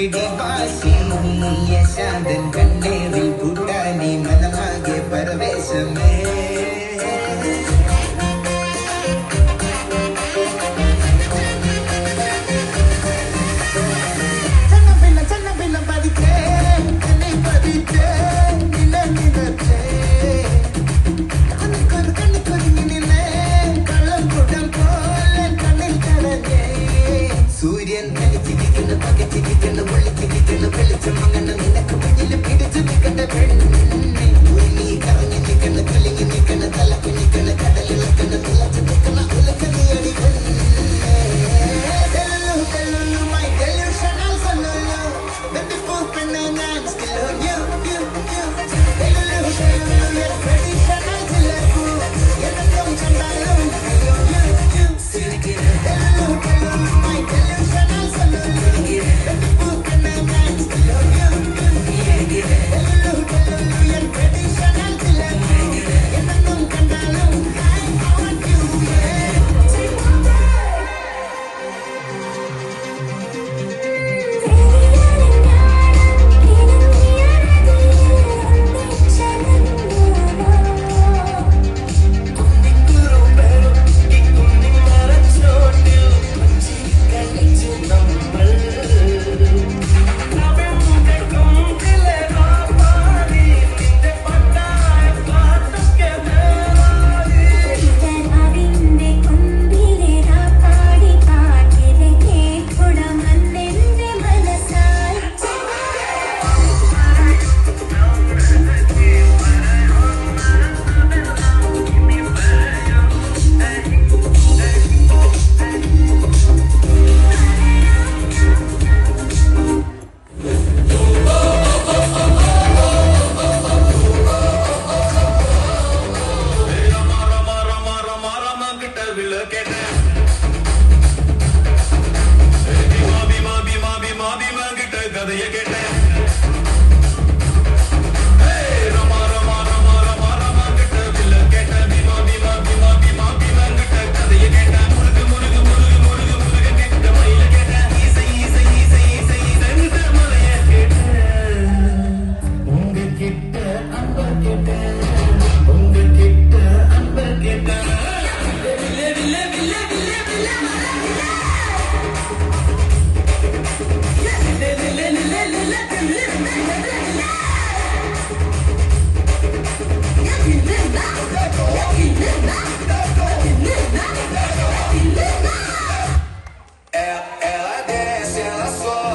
പിടിവാശി യശാന്തൻ കണ്ണേറിൽ കൂട്ടാനി മനമാകെ പരവേശമേ സൂര്യൻ ചിരിക്കുന്ന പകച്ചിരിക്കുന്ന പൊള്ളിച്ചിരിക്കുന്ന വെളിച്ചം അങ്ങനെ നിനക്ക് മുന്നിൽ പിടിച്ചു നിൽക്കണ്ട പെണ്ണെ നീ കറങ്ങി നിൽക്കുന്ന കിളിങ്ങി നിൽക്കുന്ന തലക്ക് നിൽക്കുന്ന കടലിളക്കുന്ന തിളച്ചു നിൽക്കുന്ന ഉലക്ക് നീയടി പെണ്ണെ ഞാൻ still on you, you, you. Traditional ചിലപ്പൂ എന്നും കണ്ടാലും you, கதையை கேட்டேன்